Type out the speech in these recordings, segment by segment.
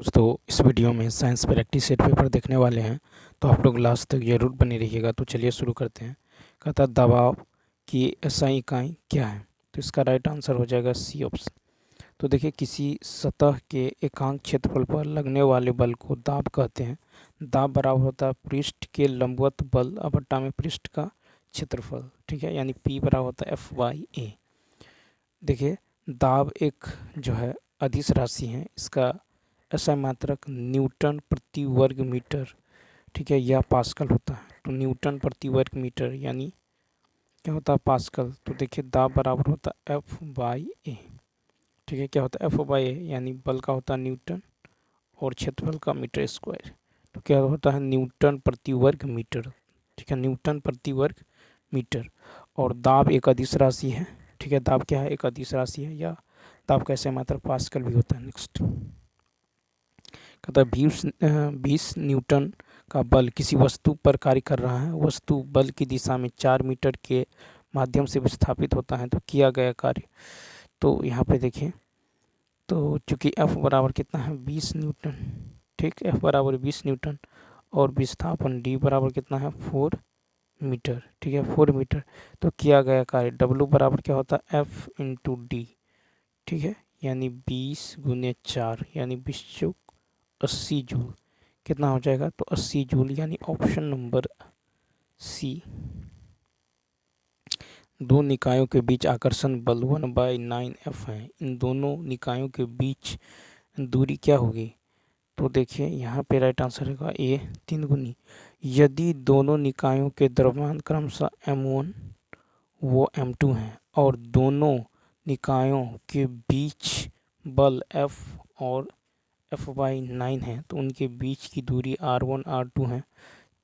दोस्तों इस वीडियो में साइंस प्रैक्टिस सेट पेपर देखने वाले हैं, तो आप लोग लास्ट तक जरूर बने रहिएगा। तो चलिए शुरू करते हैं। कहता दबाव की एसआई इकाई क्या है? तो इसका राइट आंसर हो जाएगा सी ऑप्शन। तो देखिए, किसी सतह के एकांक क्षेत्रफल पर लगने वाले बल को दाब कहते हैं। दाब बराबर होता है पृष्ठ के लंबवत बल बट्टा में पृष्ठ का क्षेत्रफल। ठीक है, यानी P बराबर होता है F/A। देखिए, दाब एक जो है अदिश राशि है। इसका ऐसा मात्रक न्यूटन प्रति वर्ग मीटर, ठीक है, यह पास्कल होता है। तो न्यूटन प्रति वर्ग मीटर यानी क्या होता है? पास्कल। तो देखिए, दाब बराबर होता है F/A। ठीक है, क्या होता है? F/A यानी बल का होता है न्यूटन और क्षेत्रफल का मीटर स्क्वायर। तो क्या होता है? न्यूटन प्रति वर्ग मीटर। ठीक है, न्यूटन प्रति वर्ग मीटर। और दाब एक अदिश राशि है। ठीक है, दाब क्या है? एक अदिश राशि है, या दाब कैसे मात्रक पास्कल भी होता है। नेक्स्ट कहता है 20 न्यूटन का बल किसी वस्तु पर कार्य कर रहा है। वस्तु बल की दिशा में 4 मीटर के माध्यम से विस्थापित होता है। तो किया गया कार्य, तो यहाँ पे देखिए, तो चूंकि F बराबर कितना है? 20 न्यूटन। ठीक, F बराबर 20 न्यूटन और विस्थापन D बराबर कितना है? 4 मीटर। ठीक है, 4 मीटर। तो किया गया कार्य W बराबर क्या होता है? F/D। ठीक है, यानी 20 गुने 4 यानी 20/80 जूल। कितना हो जाएगा? तो 80 जूल, यानी ऑप्शन नंबर सी। दो निकायों के बीच आकर्षण बल 1/9F है। इन दोनों निकायों के बीच दूरी क्या होगी? तो देखिए, यहाँ पे राइट आंसर होगा ए, 3 गुनी। यदि दोनों निकायों के द्रव्यमान क्रमशः M1 वो M2 हैं और दोनों निकायों के बीच बल F और F/9 है, तो उनके बीच की दूरी R1 R2 है।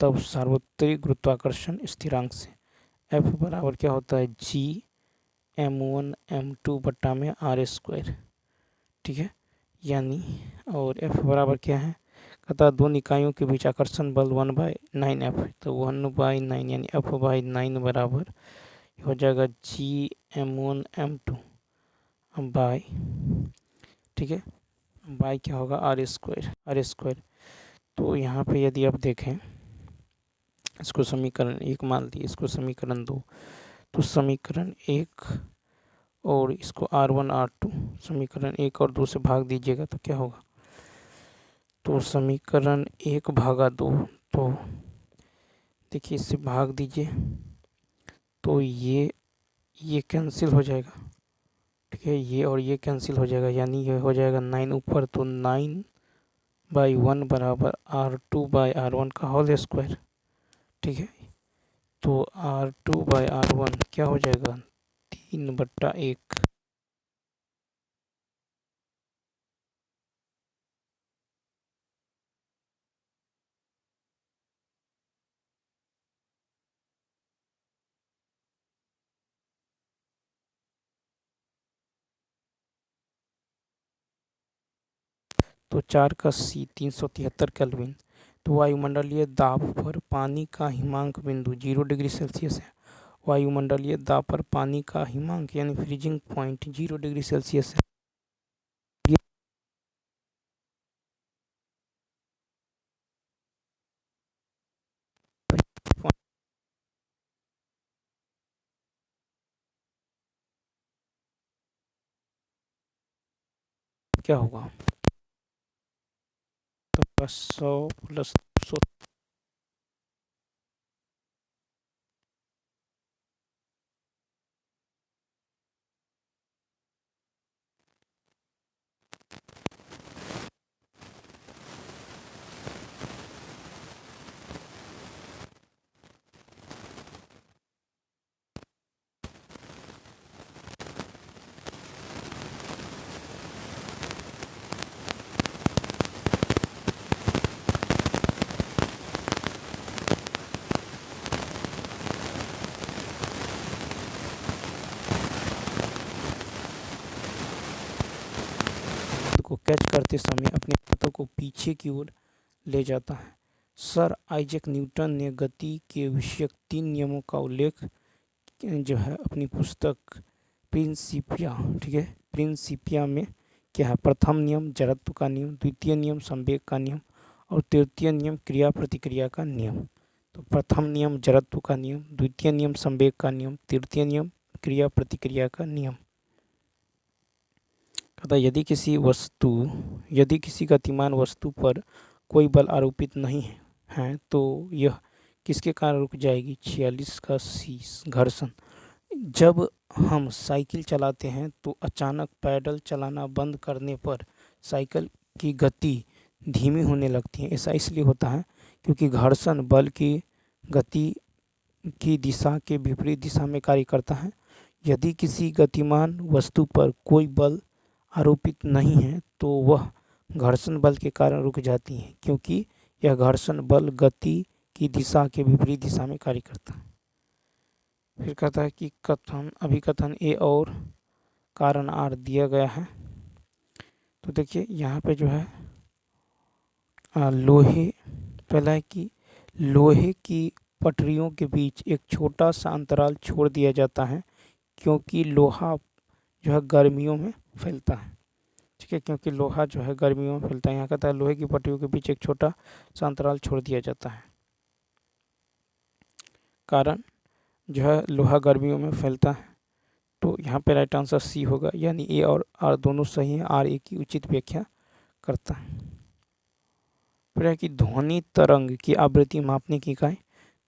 तब सार्वत्रिक गुरुत्वाकर्षण स्थिरांक से F बराबर क्या होता है? G m1 m2 बट्टा में R²। ठीक है, यानी और F बराबर क्या है? कहता दो निकायों के बीच आकर्षण बल 1/9F। तो 1/9 यानी F/9 बराबर हो जाएगा G m1 m2 बाई, ठीक है, बाई क्या होगा? R²। तो यहाँ पे यदि आप देखें, इसको समीकरण 1 मान लीजिए, इसको समीकरण 2। तो समीकरण 1 और इसको R1 R2 समीकरण 1 और 2 से भाग दीजिएगा तो क्या होगा? तो समीकरण 1 भागा 2, तो देखिए इससे भाग दीजिए तो ये कैंसिल हो जाएगा। ठीक है, ये और ये कैंसिल हो जाएगा, यानी ये हो जाएगा 9 ऊपर, तो 9/1 बराबर R2/R1 का होल स्क्वायर। ठीक है, तो R2/R1 क्या हो जाएगा? 3/1। तो 4 का C 373 केल्विन। तो वायुमंडलीय दाब पर पानी का हिमांक बिंदु 0 डिग्री सेल्सियस है। वायुमंडलीय दाब पर पानी का हिमांक यानी फ्रीजिंग पॉइंट 0 डिग्री सेल्सियस है। क्या होगा? तो 100 प्लस 100। को कैच करते समय अपने हाथों को पीछे की ओर ले जाता है। सर आइजैक न्यूटन ने गति के विषयक 3 नियमों का उल्लेख जो है अपनी पुस्तक प्रिंसिपिया, ठीक है, प्रिंसिपिया में क्या है? प्रथम नियम जड़त्व का नियम, द्वितीय नियम संवेग का नियम और तृतीय नियम क्रिया प्रतिक्रिया का नियम। तो प्रथम नियम जड़त्व का नियम, द्वितीय नियम संवेग का नियम, तृतीय नियम क्रिया प्रतिक्रिया का नियम। कहता यदि किसी गतिमान वस्तु पर कोई बल आरोपित नहीं है तो यह किसके कारण रुक जाएगी? 46 का सी, घर्षण। जब हम साइकिल चलाते हैं तो अचानक पैडल चलाना बंद करने पर साइकिल की गति धीमी होने लगती है। ऐसा इसलिए होता है क्योंकि घर्षण बल की गति की दिशा के विपरीत दिशा में कार्य करता है। यदि किसी गतिमान वस्तु पर कोई बल आरोपित नहीं है तो वह घर्षण बल के कारण रुक जाती है, क्योंकि यह घर्षण बल गति की दिशा के विपरीत दिशा में कार्य करता है। फिर कहता है कि अभिकथन ए और कारण आर दिया गया है। तो देखिए यहाँ पे जो है पहला है कि लोहे की पटरियों के बीच एक छोटा सा अंतराल छोड़ दिया जाता है क्योंकि लोहा जो है गर्मियों में फैलता है। ठीक है, क्योंकि लोहा जो है गर्मियों में फैलता है। यहाँ कहता है लोहे की पटरियों के बीच एक छोटा सा अंतराल छोड़ दिया जाता है। कारण जो है लोहा गर्मियों में फैलता है। तो यहाँ पे राइट आंसर सी होगा, यानी ए और आर दोनों सही हैं। आर ए की उचित व्याख्या करता है। फिर है कि ध्वनि तरंग की आवृत्ति मापने की इकाई,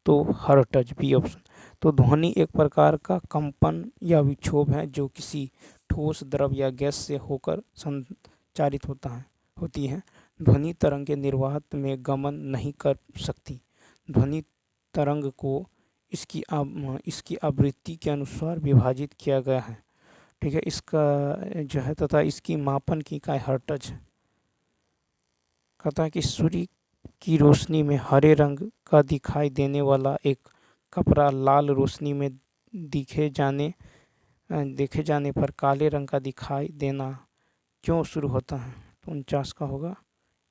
तो हर्ट्ज, बी ऑप्शन। तो ध्वनि एक प्रकार का कंपन या विक्षोभ है जो किसी ठोस द्रव या गैस से होकर संचारित होती है। ध्वनि तरंग के निर्वात में गमन नहीं कर सकती। ध्वनि तरंग को इसकी आवृत्ति के अनुसार विभाजित किया गया है। ठीक है, इसका जो है तथा इसकी मापन की इकाई हर्ट्ज। कहता है कि सूर्य की रोशनी में हरे रंग का दिखाई देने वाला एक कपड़ा लाल रोशनी में देखे जाने पर काले रंग का दिखाई देना क्यों शुरू होता है? तो 49 का होगा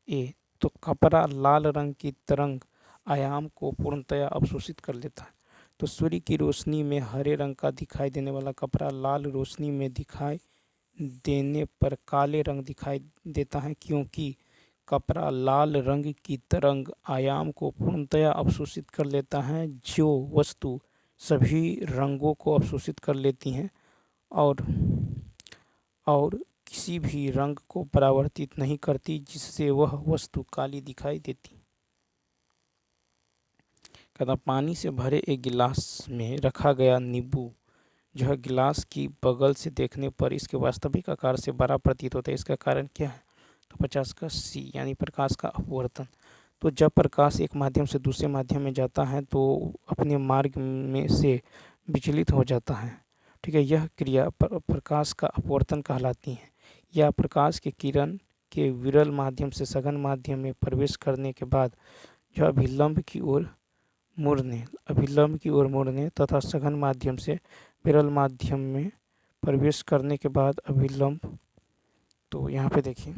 ए। तो कपड़ा लाल रंग की तरंग आयाम को पूर्णतया अवशोषित कर लेता है। तो सूर्य की रोशनी में हरे रंग का दिखाई देने वाला कपड़ा लाल रोशनी में दिखाई देने पर काले रंग दिखाई देता है, क्योंकि कपड़ा लाल रंग की तरंग आयाम को पूर्णतया अवशोषित कर लेता है। जो वस्तु सभी रंगों को अवशोषित कर लेती हैं और किसी भी रंग को परावर्तित नहीं करती, जिससे वह वस्तु काली दिखाई देती। कहता पानी से भरे एक गिलास में रखा गया नींबू जो है गिलास की बगल से देखने पर इसके वास्तविक आकार से बड़ा प्रतीत होता है। इसका कारण क्या है? तो 50 का सी, यानी प्रकाश का अपवर्तन। तो जब प्रकाश एक माध्यम से दूसरे माध्यम में जाता है तो अपने मार्ग में से विचलित हो जाता है। ठीक है, यह क्रिया प्रकाश का अपवर्तन कहलाती है। यह प्रकाश के किरण के विरल माध्यम से सघन माध्यम में प्रवेश करने के बाद जो अभिलंब की ओर मुड़ने तथा सघन माध्यम से विरल माध्यम में प्रवेश करने के बाद अभिलंब, तो यहाँ पे देखिए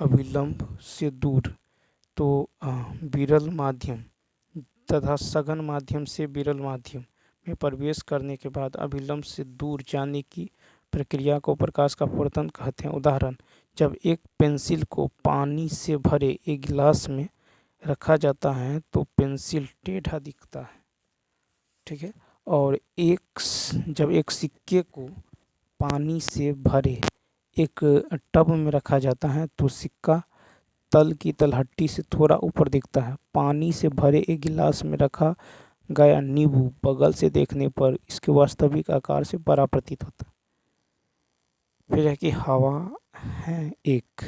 अभिलंब से दूर, तो विरल माध्यम तथा सघन माध्यम से विरल माध्यम में प्रवेश करने के बाद अभिलंब से दूर जाने की प्रक्रिया को प्रकाश का अपवर्तन कहते हैं। उदाहरण, जब एक पेंसिल को पानी से भरे एक गिलास में रखा जाता है तो पेंसिल टेढ़ा दिखता है। ठीक है, और जब एक सिक्के को पानी से भरे एक टब में रखा जाता है तो सिक्का तल की तलहटी से थोड़ा ऊपर दिखता है। पानी से भरे एक गिलास में रखा गया नींबू बगल से देखने पर इसके वास्तविक आकार से बड़ा प्रतीत होता है। फिर है कि हवा है एक,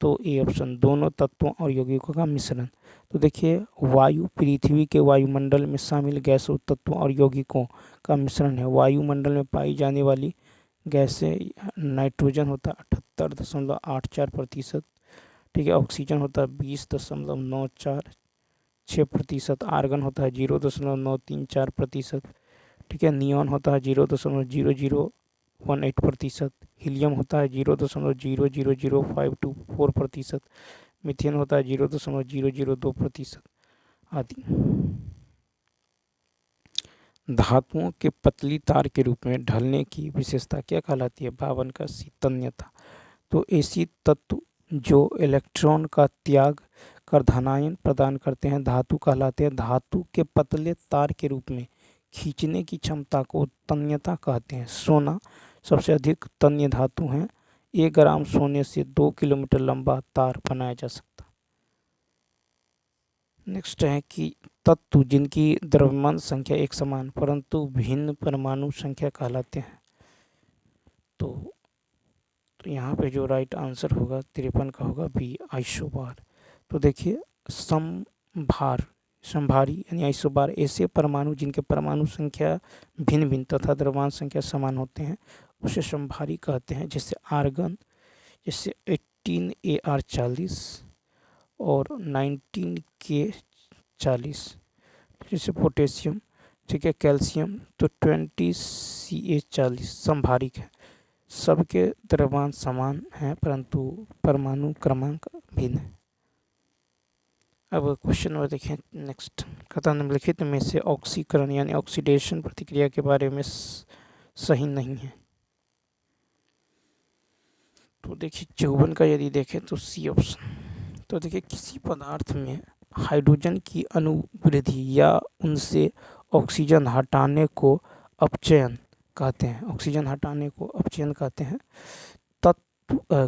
तो ए ऑप्शन, दोनों तत्वों और यौगिकों का मिश्रण। तो देखिए वायु पृथ्वी के वायुमंडल में शामिल गैसों तत्वों और यौगिकों का मिश्रण है। वायुमंडल में पाई जाने वाली गैसें, नाइट्रोजन होता है 78.84%। ठीक है, ऑक्सीजन होता है 20.946%। आर्गन होता है 0.934%। ठीक है, नियॉन होता है 0.0018%। हीलियम होता है 0.00052% मीथेन होता है 0.002% आदि। धातुओं के पतली तार के रूप में ढलने की विशेषता क्या कहलाती है? 52 का सी, तन्यता। तो ऐसी तत्व जो इलेक्ट्रॉन का त्याग कर धनायन प्रदान करते हैं धातु कहलाते हैं। धातु के पतले तार के रूप में खींचने की क्षमता को तन्यता कहते हैं। सोना सबसे अधिक तन्य धातु है। 1 ग्राम सोने से 2 किलोमीटर लंबा तार बनाया जा सकता है। नेक्स्ट है कि तत्व जिनकी द्रव्यमान संख्या एक समान परंतु भिन्न परमाणु संख्या कहलाते हैं। तो यहाँ पे जो राइट आंसर होगा 53 का होगा बी, आइसोबार। तो देखिए संभारी यानी आइसोबार ऐसे परमाणु जिनके परमाणु संख्या भिन्न भिन्न तथा द्रव्यमान संख्या समान होते हैं उसे संभारी कहते हैं। जैसे आर्गन, जैसे 18Ar40 और 19K40। जैसे पोटेशियम, ठीक है, कैल्शियम तो 20Ca40 संभारिक है। सबके द्रव्यमान समान हैं परंतु परमाणु क्रमांक भिन्न है। अब क्वेश्चन नंबर देखें नेक्स्ट। कथा निम्नलिखित में से ऑक्सीकरण यानी ऑक्सीडेशन प्रतिक्रिया के बारे में सही नहीं है। तो देखिए 54 का यदि देखें तो सी ऑप्शन। तो देखिए किसी पदार्थ में हाइड्रोजन की अनुवृद्धि या उनसे ऑक्सीजन हटाने को अपचयन कहते हैं। ऑक्सीजन हटाने को अपचयन कहते हैं।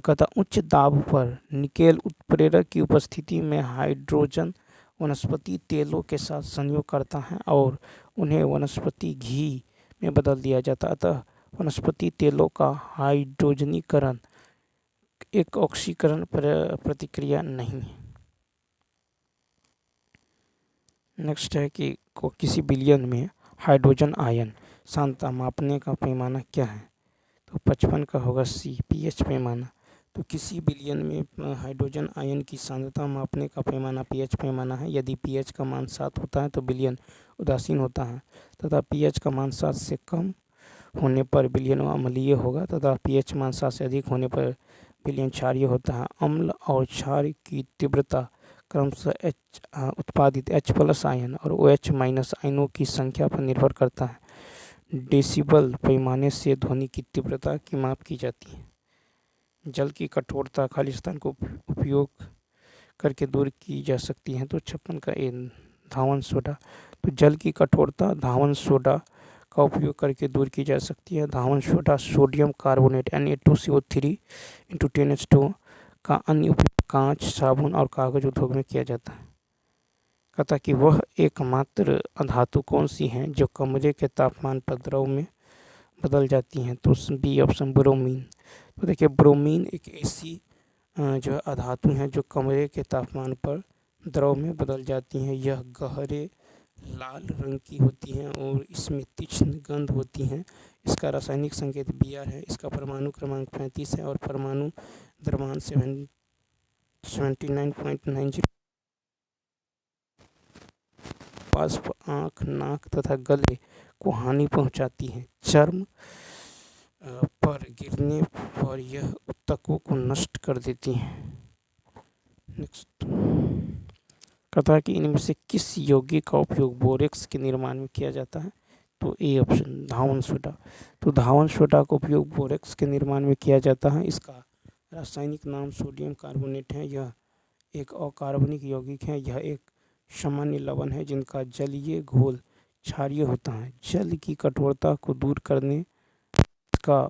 तथा उच्च दाब पर निकेल उत्प्रेरक की उपस्थिति में हाइड्रोजन वनस्पति तेलों के साथ संयोग करता है और उन्हें वनस्पति घी में बदल दिया जाता है। अतः वनस्पति तेलों का हाइड्रोजनीकरण एक ऑक्सीकरण प्रतिक्रिया नहीं है। नेक्स्ट है कि किसी विलयन में हाइड्रोजन आयन सांद्रता मापने का पैमाना क्या है। तो 55 का होगा सी, पीएच पैमाना। तो किसी विलयन में हाइड्रोजन आयन की सांद्रता मापने का पैमाना पीएच पैमाना है। यदि पीएच का मान 7 होता है तो विलयन उदासीन होता है तथा पीएच का मान 7 से कम होने पर विलयन अम्लीय होगा तथा पीएच मान 7 से अधिक होने पर विलयन क्षारीय होता है। अम्ल और क्षार की तीव्रता क्रमशः उत्पादित H+ आयन और OH- आयनों की संख्या पर निर्भर करता है। डेसिबल पैमाने से ध्वनि की तीव्रता की माप की जाती है। जल की कठोरता खालिस्तान को उपयोग करके दूर की जा सकती है। तो 56 का ए, धावन सोडा। तो जल की कठोरता धावन सोडा का उपयोग करके दूर की जा सकती है। धावन soda sodium carbonate Na2CO3 × 10H2 का अन्य उपयोग कांच, साबुन और कागज उद्योग में किया जाता है। कहता कि वह एकमात्र धातु कौन सी है जो कमरे के तापमान पर द्रव में बदल जाती हैं। तो बी ऑप्शन ब्रोमीन। तो देखिए ब्रोमीन एक ऐसी जो है अधातु हैं जो कमरे के तापमान पर द्रव में बदल जाती हैं। यह गहरे लाल रंग की होती हैं और इसमें तीक्ष्ण गंध होती हैं। इसका रासायनिक संकेत Br है। इसका परमाणु क्रमांक 35 है और परमाणु द्रव्यमान 79.90। वाष्प आँख, नाक तथा गले को हानि पहुंचाती है। चर्म पर गिरने पर यह ऊतकों को नष्ट कर देती है। नेक्स्ट कहता है कि इनमें से किस यौगिक का उपयोग बोरेक्स के निर्माण में किया जाता है। तो ए ऑप्शन धावन सोडा। तो धावन सोडा का उपयोग बोरेक्स के निर्माण में किया जाता है। इसका रासायनिक नाम सोडियम कार्बोनेट है। यह एक अकार्बनिक यौगिक है। यह एक सामान्य लवण है जिनका जलीय घोल क्षारीय होता है। जल की कठोरता को दूर करने का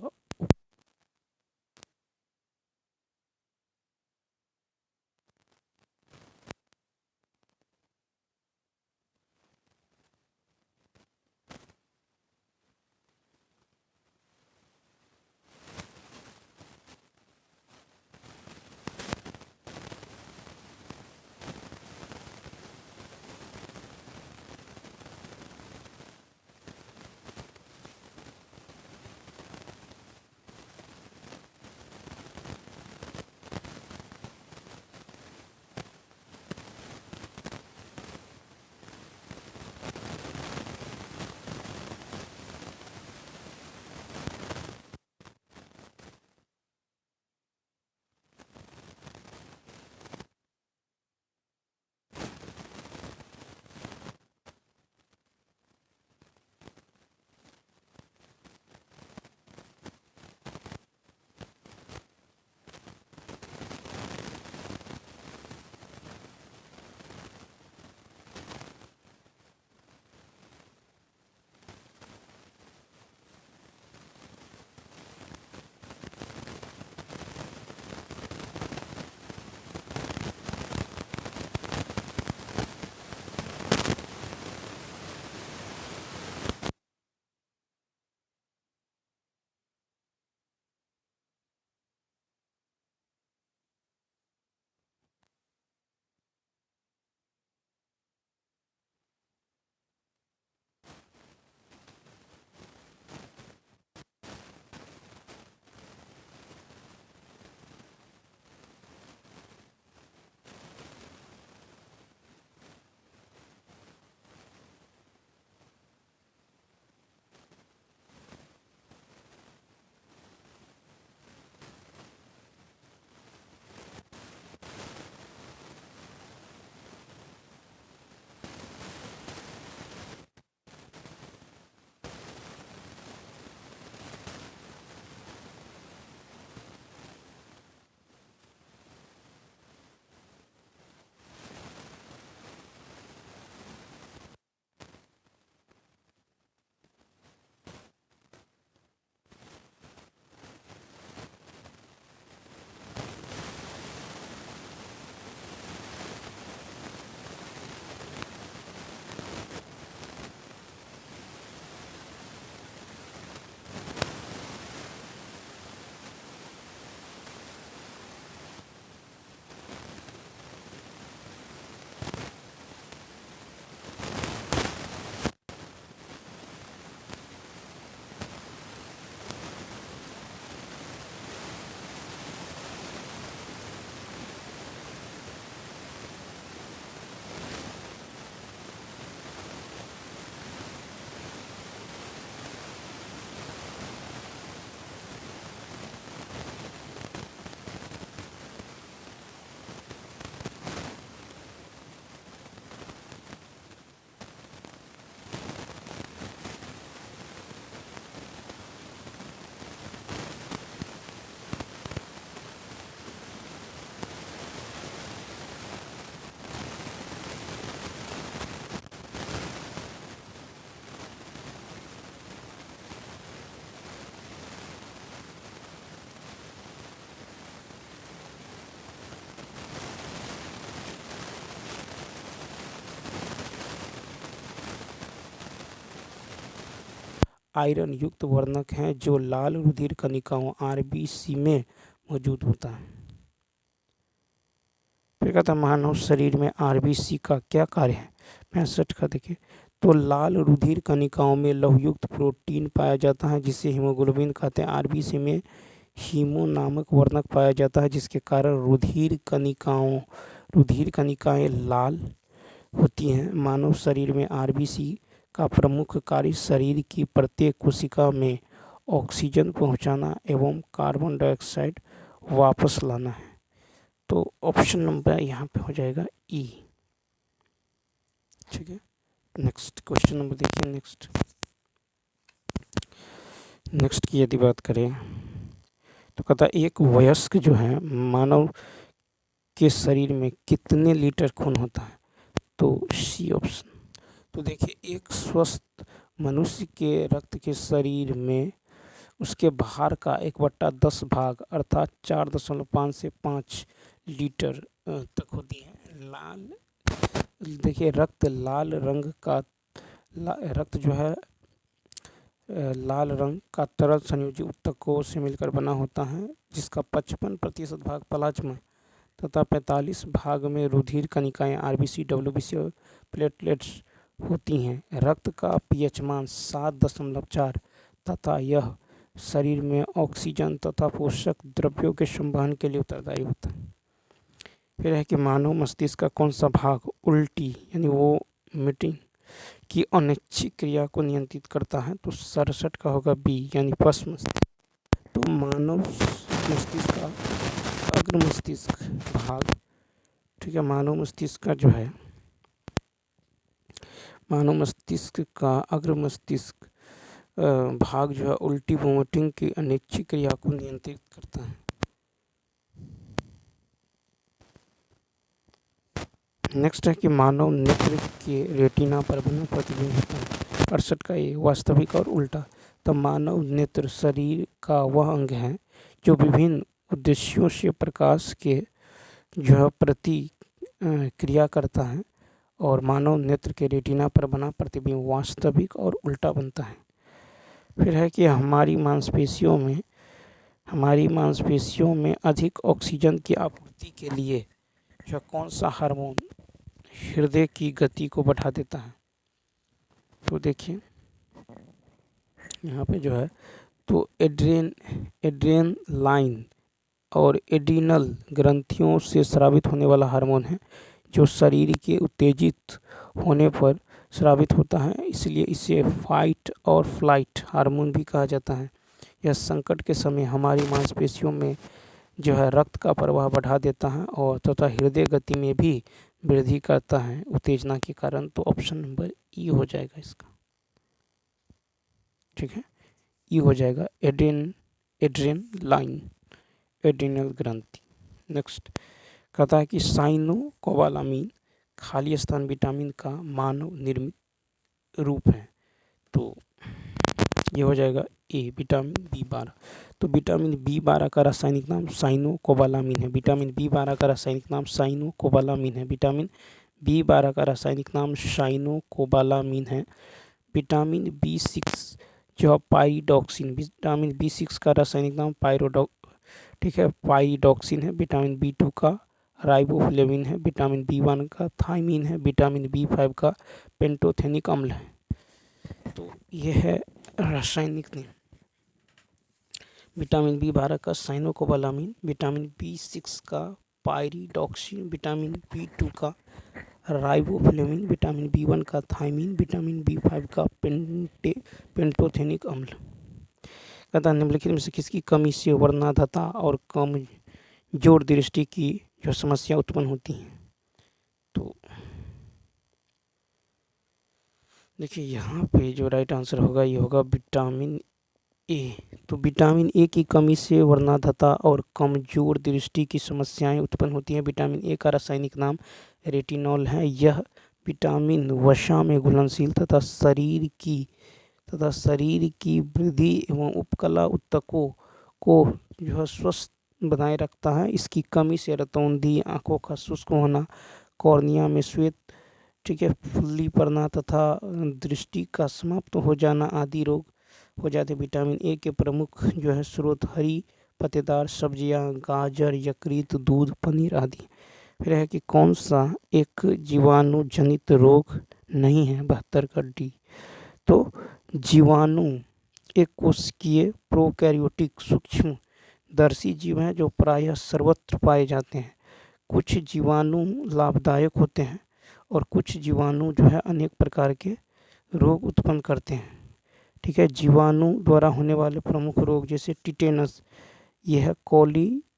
आयरन युक्त वर्णक है जो लाल रुधिर कणिकाओं आरबीसी में मौजूद होता है। फिर कहता है मानव शरीर में आरबीसी का क्या कार्य है। 65 का देखिए, तो लाल रुधिर कणिकाओं में लौहयुक्त प्रोटीन पाया जाता है जिसे हीमोग्लोबिन कहते हैं। आरबीसी में हीमो नामक वर्णक पाया जाता है जिसके कारण रुधिर कणिकाएं लाल होती हैं। मानव शरीर में आरबीसी का प्रमुख कार्य शरीर की प्रत्येक कोशिका में ऑक्सीजन पहुंचाना एवं कार्बन डाइऑक्साइड वापस लाना है। तो ऑप्शन नंबर यहाँ पे हो जाएगा ई। ठीक है, नेक्स्ट क्वेश्चन नंबर देखिए। नेक्स्ट की यदि बात करें तो कहता है एक वयस्क जो है मानव के शरीर में कितने लीटर खून होता है। तो सी ऑप्शन। तो देखिए, एक स्वस्थ मनुष्य के रक्त के शरीर में उसके भार का 1/10 भाग अर्थात 4.5 से 5 लीटर तक होती है। देखिए, रक्त लाल रंग का रक्त जो है लाल रंग का तरल संयोजी ऊतकों से मिलकर बना होता है जिसका 55% भाग प्लाज्मा तथा 45 भाग में रुधिर कणिकाएं आरबीसी, डब्ल्यूबीसी और प्लेटलेट्स होती हैं। रक्त का पीएच मान 7.4 तथा यह शरीर में ऑक्सीजन तथा पोषक द्रव्यों के संवहन के लिए उत्तरदायी होता है। फिर है कि मानव मस्तिष्क का कौन सा भाग उल्टी यानी वो मीटिंग की अनैच्छिक क्रिया को नियंत्रित करता है। तो 67 का होगा बी यानी पश्च मस्तिष्क। तो मानव मस्तिष्क का अग्र मस्तिष्क भाग, ठीक है, मानव मस्तिष्क का जो है मानव मस्तिष्क का अग्र मस्तिष्क भाग जो है उल्टी वोमिटिंग की अनैच्छिक क्रिया को नियंत्रित करता है। नेक्स्ट है कि मानव नेत्र के रेटिना पर बना प्रतिबिंब होता है। 68 का ये वास्तविक और उल्टा। तो मानव नेत्र शरीर का वह अंग है जो विभिन्न उद्देश्यों से प्रकाश के जो है प्रति क्रिया करता है और मानव नेत्र के रेटिना पर बना प्रतिबिंब वास्तविक और उल्टा बनता है। फिर है कि हमारी मांसपेशियों में अधिक ऑक्सीजन की आपूर्ति के लिए जो कौन सा हार्मोन हृदय की गति को बढ़ा देता है। तो देखिए यहाँ पे जो है तो एड्रेनलाइन और एड्रीनल ग्रंथियों से स्रावित होने वाला हार्मोन है जो शरीर के उत्तेजित होने पर स्रावित होता है, इसलिए इसे फाइट और फ्लाइट हार्मोन भी कहा जाता है। यह संकट के समय हमारी मांसपेशियों में जो है रक्त का प्रवाह बढ़ा देता है और तथा हृदय गति में भी वृद्धि करता है उत्तेजना के कारण। तो ऑप्शन नंबर ई हो जाएगा इसका। ठीक है, ई हो जाएगा एड्रेनलाइन एड्रीनल ग्रंथि। नेक्स्ट कहता है कि साइनोकोबालामीन खाली स्थान विटामिन का मानव निर्मित रूप है। तो ये हो जाएगा ए विटामिन B12। तो विटामिन B12 का रासायनिक नाम साइनोकोबालामीन है। विटामिन B12 का रासायनिक नाम साइनोकोबालामीन है। विटामिन B12 का रासायनिक नाम साइनोकोबालामीन है। विटामिन B6 जो पाइरोडॉक्सिन, विटामिन B6 का रासायनिक नाम पाइरोडॉक्सिन है। विटामिन B2 का राइबोफ्लेविन है। विटामिन B1 का थायमीन है। विटामिन B5 का पेंटोथेनिक अम्ल है। तो यह है रासायनिक नाम। विटामिन B12 का साइनोकोबालामीन, विटामिन B6 का पाइरिडॉक्सिन, विटामिन B2 का राइबोफ्लेविन, विटामिन B1 का थायमीन, विटामिन B5 का पेंटोथेनिक अम्ल। कहता निम्नलिखित में से किसकी कमी से वर्णांधता और कमजोर दृष्टि की जो समस्या उत्पन्न होती है। तो देखिए यहाँ पे जो राइट आंसर होगा ये होगा विटामिन ए। तो विटामिन ए की कमी से वर्णांधता और कमजोर दृष्टि की समस्याएं उत्पन्न होती हैं। विटामिन ए का रासायनिक नाम रेटिनॉल है। यह विटामिन वसा में घुलनशील तथा शरीर की वृद्धि एवं उपकला ऊतकों को जो है स्वस्थ बनाए रखता है। इसकी कमी से रतौंधी, आंखों का शुष्क होना, कॉर्निया में श्वेत, ठीक है, फुल्ली पड़ना तथा दृष्टि का समाप्त हो जाना आदि रोग हो जाते हैं। विटामिन ए के प्रमुख जो है स्रोत हरी पत्तेदार सब्जियां, गाजर, यकृत, दूध, पनीर आदि। फिर है कि कौन सा एक जीवाणु जनित रोग नहीं है, 72 का डी। तो जीवाणु एक कोशिकीय प्रोकैरियोटिक सूक्ष्म दर्शी जीव हैं जो प्रायः सर्वत्र पाए जाते हैं। कुछ जीवाणु लाभदायक होते हैं और कुछ जीवाणु जो है अनेक प्रकार के रोग उत्पन्न करते हैं। ठीक है, जीवाणु द्वारा होने वाले प्रमुख रोग जैसे टिटेनस, यह है कॉलीस्ट्रीडियम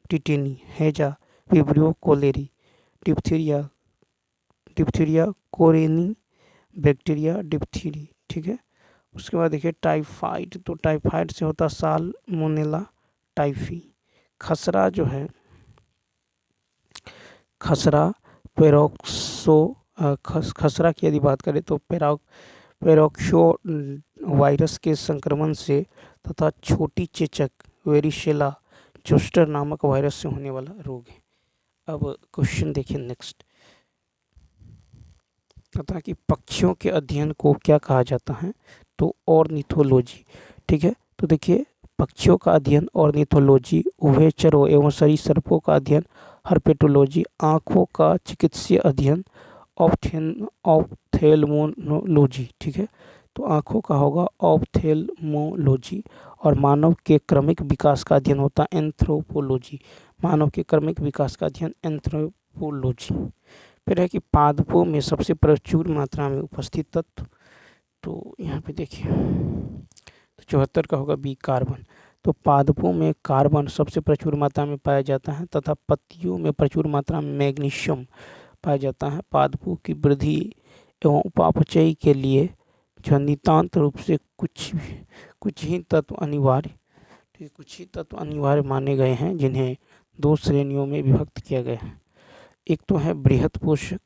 टिटेनी, हैजा, vibrio cholerae, diphtheria diphtheria corynebacterium diphtheriae. ठीक है, उसके बाद देखिए टाइफाइड, तो टाइफाइड से होता साल्मोनेला टाइफी। खसरा जो है, खसरा पेरोक्सो खसरा की यदि बात करें तो पेरोक्सो वायरस के संक्रमण से तथा छोटी चेचक वेरिशेला जोस्टर नामक वायरस से होने वाला रोग है। अब क्वेश्चन देखिए नेक्स्ट, तथा कि पक्षियों के अध्ययन को क्या कहा जाता है, तो ऑर्निथोलॉजी। ठीक है, तो देखिए पक्षियों का अध्ययन ऑर्निथोलॉजी, उभयचरों एवं सरीसृपों का अध्ययन हर्पेटोलॉजी, आँखों का चिकित्सीय अध्ययन ऑप्थेल्मोलॉजी। ठीक है, तो आँखों का होगा ऑप्थेल्मोलॉजी, और मानव के क्रमिक विकास का अध्ययन होता है एंथ्रोपोलॉजी। मानव के क्रमिक विकास का अध्ययन एंथ्रोपोलॉजी। फिर है कि पादपों में सबसे प्रचुर मात्रा में उपस्थित तत्व, तो यहाँ पे देखिए तो 74 का होगा बी कार्बन। तो पादपों में कार्बन सबसे प्रचुर मात्रा में पाया जाता है तथा पत्तियों में प्रचुर मात्रा में मैग्नीशियम पाया जाता है। पादपों की वृद्धि एवं उपापचय के लिए जो नितांत रूप से कुछ ही तत्व अनिवार्य माने गए हैं, जिन्हें 2 श्रेणियों में विभक्त किया गया है। एक तो है बृहत पोषक,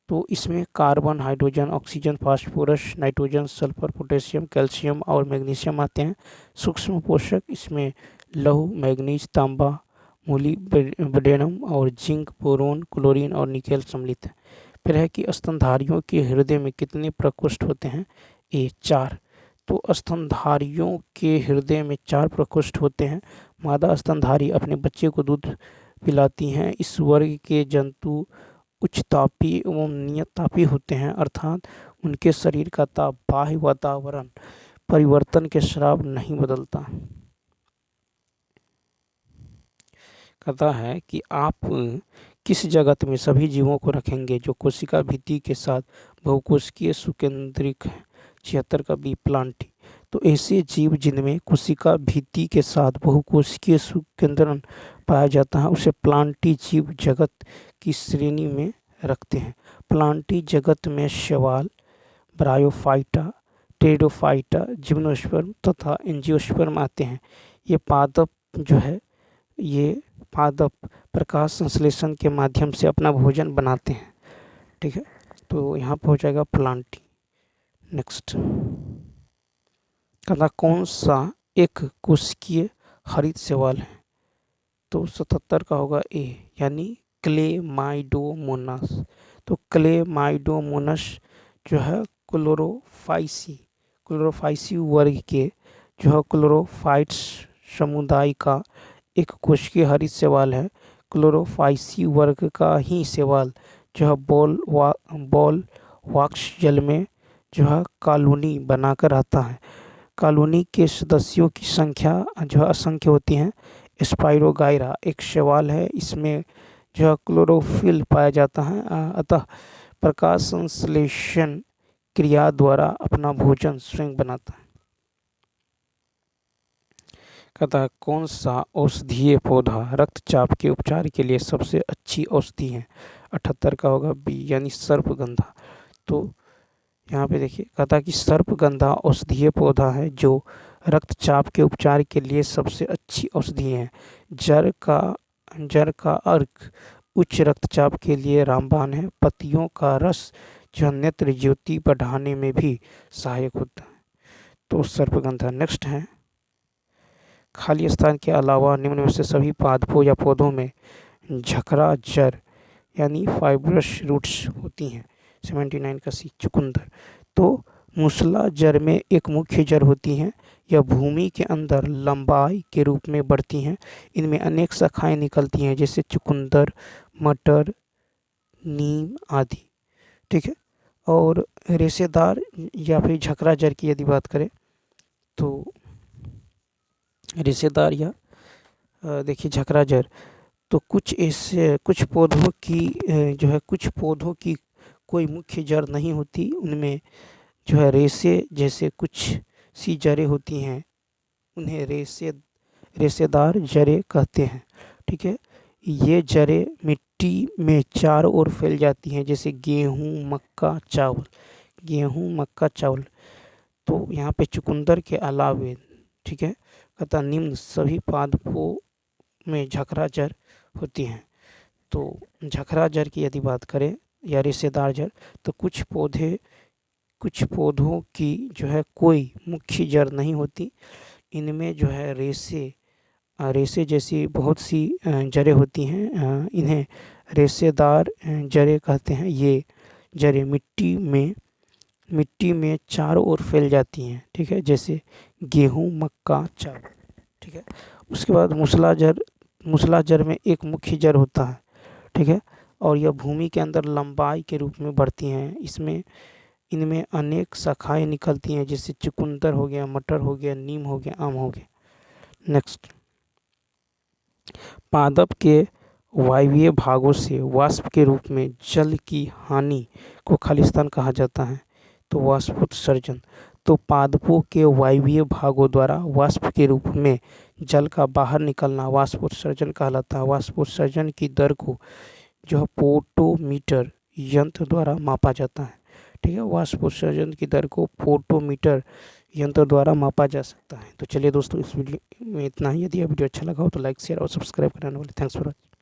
तो इसमें carbon, hydrogen, oxygen, phosphorus, nitrogen, sulphur, potassium, calcium और मैग्नीशियम आते हैं। सूक्ष्म पोषक, इसमें लौह, मैग्नीज, तांबा, मोलिब्डेनम और जिंक, बोरोन, क्लोरीन और निकेल सम्मिलित है। फिर है कि स्तनधारियों के हृदय में कितने प्रकोष्ठ होते हैं, ए 4। तो स्तनधारियों के हृदय में 4 प्रकोष्ठ होते हैं। मादा स्तनधारी अपने बच्चे को दूध पिलाती हैं। इस वर्ग के जंतु उच्चतापी एवं नियततापी होते हैं, अर्थात उनके शरीर का ताप बाह्य वातावरण परिवर्तन के श्राप नहीं बदलता। कहता है कि आप किस जगत में सभी जीवों को रखेंगे जो कोशिका भित्ति के साथ बहुकोशिकीय सुकेंद्रिक है, 76 का बी प्लांटी। तो ऐसे जीव जिनमें कोशिका भित्ति के साथ बहुकोशिकीय सुकेंद्रण पाया जाता है उसे प्लांटी जीव जगत की श्रेणी में रखते हैं। प्लांटी जगत में शैवाल, ब्रायोफाइटा, टेरिडोफाइटा, जिम्नोस्पर्म तथा एंजियोस्पर्म आते हैं। ये पादप जो है, ये पादप प्रकाश संश्लेषण के माध्यम से अपना भोजन बनाते हैं। ठीक है, तो यहाँ पर हो जाएगा प्लांटी। नेक्स्ट, कहता कौन सा एक कोशिकीय हरित शैवाल है, तो 77 का होगा ए, यानी क्लेमाइडोमोनास। तो क्लेमाइडोमोनास जो है क्लोरोफाइसी वर्ग के जो है क्लोरोफाइट्स समुदाय का एक कोशिकीय हरित शैवाल है। क्लोरोफाइसी वर्ग का ही शैवाल जो है बॉल वॉक्स जल में जो है कॉलोनी बनाकर आता है। कॉलोनी के सदस्यों की संख्या जो है असंख्य होती है। स्पाइरोगाइरा एक शैवाल है, इसमें जो है क्लोरोफिल पाया जाता है, अतः प्रकाश संश्लेषण क्रिया द्वारा अपना भोजन स्वयं बनाता है। कहता है कौन सा औषधीय पौधा रक्तचाप के उपचार के लिए सबसे अच्छी औषधि है, 78 का होगा बी, यानी सर्पगंधा। तो यहाँ पे देखिए कहता है कि सर्पगंधा औषधीय पौधा है जो रक्तचाप के उपचार के लिए सबसे अच्छी औषधि है। जड़ का अर्क उच्च रक्तचाप के लिए रामबाण है। पत्तियों का रस जो नेत्र ज्योति बढ़ाने में भी सहायक होता है। तो सर्पगंधा। नेक्स्ट है, खाली स्थान के अलावा निम्न में से सभी पादपों या पौधों में झकरा जड़ यानी फाइब्रस रूट्स होती हैं, 79 का सी, चुकंदर। तो मूसला जड़ में एक मुख्य जड़ होती हैं। यह भूमि के अंदर लंबाई के रूप में बढ़ती हैं। इनमें अनेक शाखाएं निकलती हैं, जैसे चुकंदर, मटर, नीम आदि। ठीक है। और रेशेदार या फिर झकरा जड़ की यदि बात करें तो रेशेदार या देखिए झकरा जड़, तो कुछ पौधों की जो है कुछ पौधों की कोई मुख्य जड़ नहीं होती। उनमें जो है रेशे जैसे कुछ सी जड़ें होती हैं, उन्हें रेशेदार जड़ें कहते हैं। ठीक है। ये जड़ें मिट्टी में चारों ओर फैल जाती हैं, जैसे गेहूँ, मक्का, चावल। गेहूँ, मक्का, चावल। तो यहाँ पे चुकंदर के अलावे, ठीक है, अतः निम्न सभी पादपों में झकरा जड़ होती हैं। तो झकरा जड़ की यदि बात करें या रेशेदार जड़, तो कुछ पौधों की जो है कोई मुख्य जड़ नहीं होती। इनमें जो है रेशे जैसी बहुत सी जड़ें होती हैं। इन्हें रेशेदार जड़ें कहते हैं। ये जड़ें मिट्टी में चारों ओर फैल जाती हैं। ठीक है, जैसे गेहूँ, मक्का, चावल। ठीक है। उसके बाद मूसला जड़ में एक मुख्य जड़ होता है। ठीक है। और यह भूमि के अंदर लंबाई के रूप में बढ़ती हैं। इनमें अनेक शाखाएं निकलती हैं, जैसे चुकंदर हो गया, मटर हो गया, नीम हो गया, आम हो गया। नेक्स्ट, पादप के वायवीय भागों से वाष्प के रूप में जल की हानि को खालिस्तान कहा जाता है। तो वाष्पोत्सर्जन। तो पादपों के वायवीय भागों द्वारा वाष्प के रूप में जल का बाहर निकलना वाष्पोत्सर्जन कहलाता है। वाष्पोत्सर्जन की दर को जो है पोटोमीटर यंत्र द्वारा मापा जाता है। ठीक है। वाष्पोत्सर्जन की दर को पोटोमीटर यंत्र द्वारा मापा जा सकता है। तो चलिए दोस्तों, इस वीडियो में इतना ही। यदि यह वीडियो अच्छा लगा हो तो लाइक, शेयर और सब्सक्राइब करने वाले। Thanks for watching.